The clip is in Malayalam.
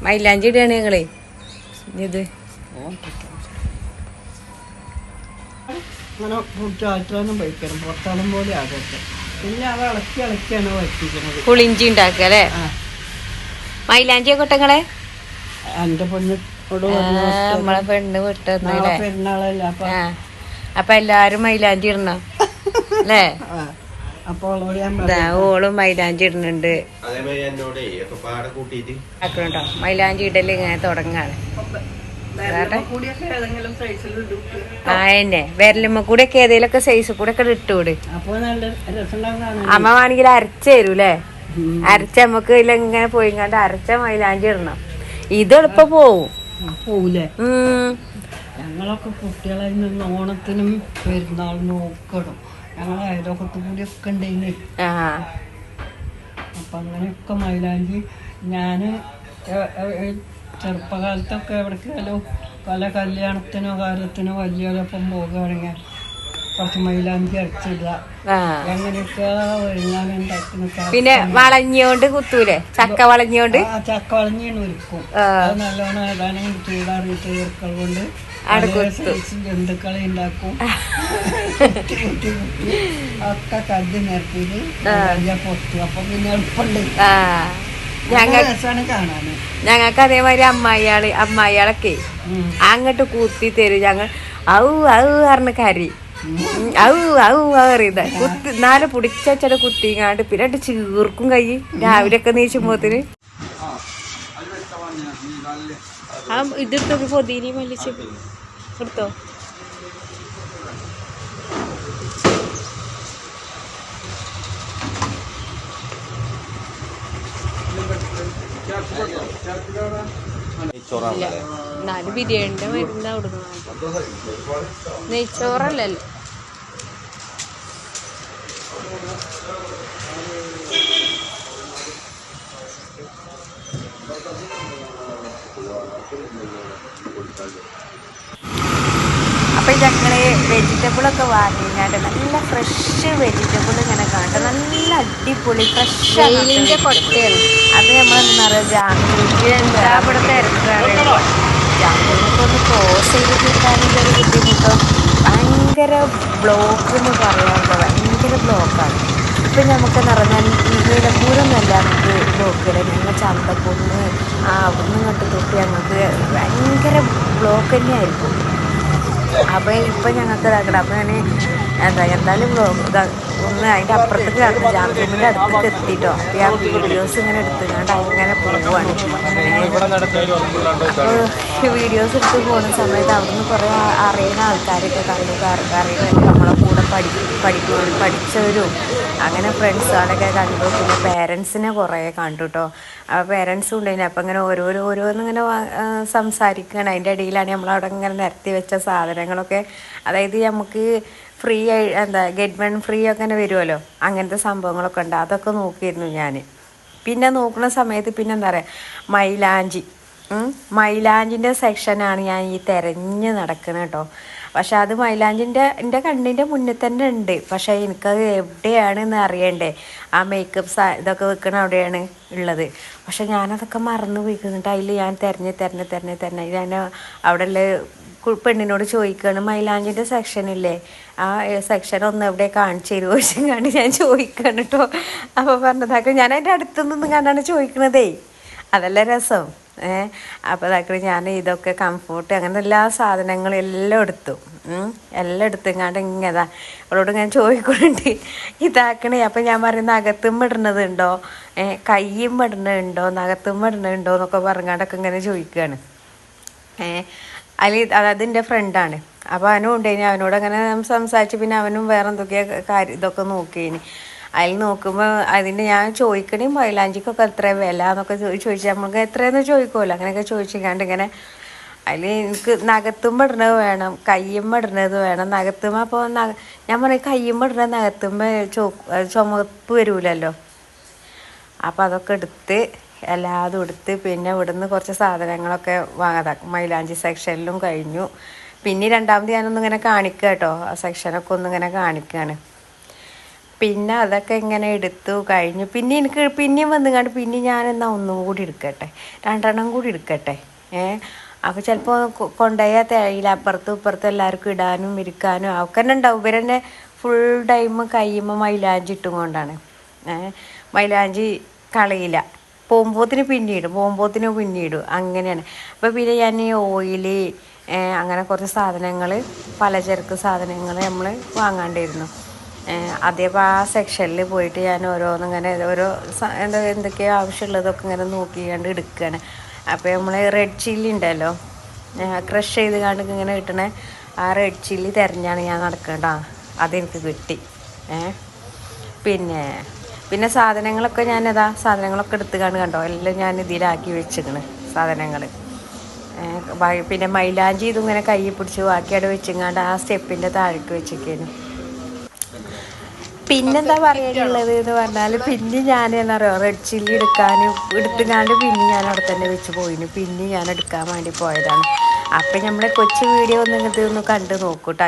മൈലാഞ്ചി ഇടുകയാണ് ഞങ്ങളെ ഇത് അങ്ങനെ പുട്ടാറ്റാനും വയ്ക്കണം പുറത്താളം പോലെ ആകട്ടെ പിന്നെ അത് ഇളക്കിയാണ് വയ്പ്പിക്കുന്നത് പുളിഞ്ചി ഉണ്ടാക്കുക അല്ലേ മൈലാഞ്ചി ഒക്കെ ഇട്ടങ്ങളെ എന്റെ പെണ്ണ് നമ്മളെ പെണ്ണ് വിട്ടല്ലേ പെരുന്നാളല്ല അപ്പൊ എല്ലാരും മൈലാഞ്ചി ഇടണം അല്ലേ അപ്പൊ ഓളും മൈലാഞ്ചി ഇടുന്നുണ്ട് ആക്കണട്ടോ മൈലാഞ്ചി ഇടല് ഇങ്ങനെ തുടങ്ങാണ് ആയെന്നെ വിരലുമ്മ കൂടെ ഒക്കെ ഏതെങ്കിലുമൊക്കെ സൈസ് കൂടെ ഒക്കെ ഇട്ടുകൂടെ അമ്മ വേണമെങ്കിൽ അരച്ച് തരൂല്ലേ അരച്ച നമ്മക്ക് ഇങ്ങനെ പോയിങ്ങാണ്ട് അരച്ച മൈലാഞ്ചി ഇടണം ഇത് എളുപ്പം പോവൂലേ ഞങ്ങളൊക്കെ കുട്ടികളെ നിന്ന് ഓണത്തിനും പെരുന്നാളിനും ഒക്കെ ഇടും ഞങ്ങളെ അയലോക്കത്ത് കൂടിയൊക്കെ ഉണ്ടായിന് അപ്പൊ അങ്ങനെയൊക്കെ മൈലാഞ്ചി ഞാന് ചെറുപ്പകാലത്തൊക്കെ എവിടേക്കാലോ പല കല്യാണത്തിനോ കാര്യത്തിനോ വലിയൊരൊപ്പം പോകുകയാണെങ്കിൽ കുറച്ച് മൈലാഞ്ചി അരച്ചിടുക അങ്ങനെയൊക്കെ പിന്നെ വളഞ്ഞോണ്ട് കുത്തൂലേ ചക്ക വളഞ്ഞോണ്ട് ചക്ക വളഞ്ഞാണ് ഒരുക്കും അത് നല്ലോണം ഏതാനും ചൂടാറിയിട്ട് ഈർക്കൾ കൊണ്ട് ജന്തുക്കളെ ഉണ്ടാക്കും ഒക്കെ കല്ല് നിരത്തിയിട്ട് പൊത്തു അപ്പൊ പിന്നെ എളുപ്പമുണ്ട് കാണാന് ഞങ്ങൾക്ക് അതേമാതിരി അമ്മായിയാളൊക്കെ അങ്ങോട്ട് കൂത്തി തരും ഞങ്ങൾ ഔ ഔ പറഞ്ഞ കരി ഔ ഔ അറിയുന്ന കുത്തി 4 പിടിച്ചട കുത്തിങ്ങാണ്ട് പിന്നെ ചീർക്കും കൈ രാവിലെ ഒക്കെ നീച്ചുമ്പോത്തിന് ഇതെടുത്തോ പൊതീനി മല്ലിച്ച് എടുത്തോ എന്നാലും ബിരിയാണിന്റെ മരുന്ന് അവിടുന്ന് നെയ്ച്ചോറല്ലല്ലോ അപ്പൊ ഞങ്ങള് വെജിറ്റബിളൊക്കെ വാങ്ങിങ്ങാണ്ട് നല്ല ഫ്രഷ് വെജിറ്റബിൾ ഇങ്ങനെ കാണട്ടെ നല്ല അടിപൊളി ഫ്രഷ് വെയിലിന്റെ കൊട്ടയാണ് അത് നമ്മളെന്താ പറയുക ജാമ്യവിടെ തിരക്കാണ് ജാമ്യനൊക്കെ ഒന്ന് ക്രോസ് ചെയ്ത് കിട്ടാനുള്ള ഒരു ബുദ്ധിമുട്ടോ ഭയങ്കര ബ്ലോക്ക് എന്ന് പറയാറുണ്ട് ഭയങ്കര ബ്ലോക്കാണ് ഇപ്പം നമുക്ക് നിറഞ്ഞാൽ നിലമ്പൂരൊന്നുമല്ല നമുക്ക് ബ്ലോക്കുകൾ ഞങ്ങൾ ചന്തക്കുന്ന് അവിടുന്ന് ഇങ്ങോട്ട് തൊട്ട് ഞങ്ങൾക്ക് ഭയങ്കര ബ്ലോക്ക് തന്നെയായിരിക്കും അപ്പം ഇപ്പം ഞങ്ങൾക്ക് ഇതാക്കണം അപ്പം ഞാൻ എന്തായാലും ഒന്ന് അതിൻ്റെ അപ്പുറത്തേക്ക് കിടക്കും ജാമ്യത്തിൻ്റെ അടുത്തേക്ക് എത്തിയിട്ടോ അപ്പം ആ വീഡിയോസ് ഇങ്ങനെ എടുത്തുകൊണ്ട് അങ്ങനെ പോവുകയാണ് അപ്പോൾ വീഡിയോസ് എടുത്ത് പോകുന്ന സമയത്ത് അവിടുന്ന് കുറേ അറിയുന്ന ആൾക്കാരൊക്കെ കണ്ടു അറിയുന്ന നമ്മളെ കൂടെ പഠിച്ചവരും അങ്ങനെ ഫ്രണ്ട്സുകളൊക്കെ കണ്ടു പിന്നെ പേരൻസിനെ കുറേ കണ്ടു കേട്ടോ അപ്പോൾ പേരൻസും ഉണ്ടായിന് അപ്പം ഇങ്ങനെ ഓരോന്നിങ്ങനെ സംസാരിക്കുകയാണ് അതിൻ്റെ ഇടയിലാണ് നമ്മളവിടെ ഇങ്ങനെ നിരത്തി വെച്ച സാധനങ്ങളൊക്കെ അതായത് നമുക്ക് ഫ്രീ ആയി ഗെറ്റ് വൺ ഫ്രീ അങ്ങനെ വരുമല്ലോ അങ്ങനത്തെ സംഭവങ്ങളൊക്കെ ഉണ്ട് അതൊക്കെ നോക്കിയിരുന്നു ഞാൻ പിന്നെ നോക്കുന്ന സമയത്ത് പിന്നെ എന്താ പറയുക മൈലാഞ്ചിൻ്റെ സെക്ഷനാണ് ഞാൻ ഈ തിരഞ്ഞ് നടക്കുന്നത് കേട്ടോ പക്ഷെ അത് എൻ്റെ കണ്ണിൻ്റെ മുന്നിൽ തന്നെ ഉണ്ട് പക്ഷേ എനിക്കത് എവിടെയാണെന്ന് അറിയണ്ടേ ആ മേക്കപ്പ് ഇതൊക്കെ വെക്കണ അവിടെയാണ് ഉള്ളത് പക്ഷെ ഞാനതൊക്കെ മറന്നു പോയിക്കുന്നുണ്ട് അതിൽ ഞാൻ തിരഞ്ഞ് ഞാൻ അവിടെയുള്ള പെണ്ണിനോട് ചോദിക്കുകയാണ് മൈലാഞ്ചിൻ്റെ സെക്ഷനില്ലേ ആ സെക്ഷൻ ഒന്ന് എവിടെ കാണിച്ചു തരുമോ കണ്ട് ഞാൻ ചോദിക്കുകയാണ് കേട്ടോ അപ്പോൾ പറഞ്ഞതാക്ക ഞാൻ അതിൻ്റെ അടുത്തുനിന്ന് കണ്ടാണ് ചോദിക്കണതേ അതല്ല രസം അപ്പോൾ അതാക്ക ഞാൻ ഇതൊക്കെ കംഫോർട്ട് അങ്ങനെ എല്ലാ സാധനങ്ങളും എല്ലാം എടുത്തുങ്ങാണ്ട് ഇങ്ങനെതാ അവളോട് ഞാൻ ചോദിക്കുന്നുണ്ട് ഇതാക്കണേ അപ്പം ഞാൻ പറയുന്നത് അകത്തും ഇടുന്നതുണ്ടോ കയ്യും ഇടുന്നുണ്ടോ നഖത്തും ഇടുന്നുണ്ടോ എന്നൊക്കെ പറഞ്ഞാണ്ടൊക്കെ ഇങ്ങനെ ചോദിക്കുകയാണ് അതിൻ്റെ ഫ്രണ്ടാണ് അപ്പോൾ അവനും ഉണ്ടായിന് അവനോട് അങ്ങനെ സംസാരിച്ച് പിന്നെ അവനും വേറെ എന്തൊക്കെയാ ഇതൊക്കെ നോക്കിയിന് അതിൽ നോക്കുമ്പോൾ അതിൻ്റെ ഞാൻ ചോദിക്കണേ മൈലാഞ്ചിക്കൊക്കെ എത്ര വില എന്നൊക്കെ ചോദിച്ചാൽ നമുക്ക് എത്രയെന്ന് ചോദിക്കുമല്ലോ അങ്ങനെയൊക്കെ ചോദിച്ചിക്കാണ്ട് ഇങ്ങനെ അതിൽ എനിക്ക് നഖത്തുമ്പോൾ ഇടുന്നത് വേണം കയ്യുമ്പോൾ ഇടുന്നത് വേണം നഖത്തുമ്പോൾ അപ്പോൾ ഞാൻ പറയും കയ്യുമ്പോൾ ഇടുന്നത് നഖത്തുമ്പോൾ ചുമപ്പ് വരൂലല്ലോ അപ്പോൾ അതൊക്കെ എടുത്ത് എല്ലാതും എടുത്ത് പിന്നെ ഇവിടുന്ന് കുറച്ച് സാധനങ്ങളൊക്കെ വാങ്ങാം മൈലാഞ്ചി സെക്ഷനിലും കഴിഞ്ഞു പിന്നെ രണ്ടാമത് ഞാനൊന്നിങ്ങനെ കാണിക്കുക കേട്ടോ, ആ സെക്ഷനൊക്കെ ഒന്നിങ്ങനെ കാണിക്കുകയാണ്. പിന്നെ അതൊക്കെ ഇങ്ങനെ എടുത്തു കഴിഞ്ഞു. പിന്നെ എനിക്ക് പിന്നെയും വന്നുകൊണ്ട് പിന്നെ ഞാനെന്നാ ഒന്നും കൂടി എടുക്കട്ടെ, 2 കൂടി എടുക്കട്ടെ. അപ്പോൾ ചിലപ്പോൾ കൊണ്ടുപോയാൽ തേയില അപ്പുറത്തും ഇപ്പുറത്തും എല്ലാവർക്കും ഇടാനും ഇരിക്കാനും ഒക്കെ തന്നെ ഉണ്ടാവും. ഇവരെന്നെ ഫുൾ ടൈം കയ്യുമ്പോൾ മൈലാഞ്ചി ഇട്ടും കൊണ്ടാണ്. മൈലാഞ്ചി കളയില്ല, പോകുമ്പോത്തിന് പിന്നെ ഇടും അങ്ങനെയാണ്. അപ്പോൾ പിന്നെ ഞാൻ ഈ ഓയില് അങ്ങനെ കുറച്ച് സാധനങ്ങൾ, പലചരക്ക് സാധനങ്ങൾ നമ്മൾ വാങ്ങാണ്ടിരുന്നു. അതേപോലെ ആ സെക്ഷനിൽ പോയിട്ട് ഞാൻ ഓരോന്നിങ്ങനെ ഓരോ എന്തൊക്കെയോ ആവശ്യമുള്ളതൊക്കെ ഇങ്ങനെ നോക്കിക്കൊണ്ട് എടുക്കുകയാണ്. അപ്പോൾ നമ്മൾ റെഡ് ചില്ലി ഉണ്ടല്ലോ, ക്രഷ് ചെയ്ത് കണ്ട് ഇങ്ങനെ കിട്ടണേ, ആ റെഡ് ചില്ലി തിരഞ്ഞാണ് ഞാൻ നടക്കേണ്ട. അതെനിക്ക് കിട്ടി. പിന്നെ സാധനങ്ങളൊക്കെ സാധനങ്ങളൊക്കെ എടുത്ത് കണ്ടോ, എല്ലാം ഞാൻ ഇതിലാക്കി വെച്ചിരിക്കണ് സാധനങ്ങൾ. പിന്നെ മൈലാഞ്ചി ഇതിങ്ങനെ കൈ പിടിച്ച് ബാക്കിയോടെ വെച്ചിങ്ങാണ്ട് ആ സ്റ്റെപ്പിൻ്റെ താഴേക്ക് വെച്ചിരിക്കുന്നു. പിന്നെന്താ പറയാനുള്ളത് എന്ന് പറഞ്ഞാൽ, പിന്നെ ഞാൻ എന്താ പറയുക, റെഡ് ചില്ലി എടുത്തുകാണ്ട് പിന്നെ ഞാൻ അവിടെ തന്നെ വെച്ച് പോയിന്. പിന്നെ ഞാൻ എടുക്കാൻ വേണ്ടി പോയതാണ്. അപ്പം നമ്മളെ കൊച്ചു വീഡിയോ ഒന്ന് കണ്ടു നോക്കൂട്ടോ.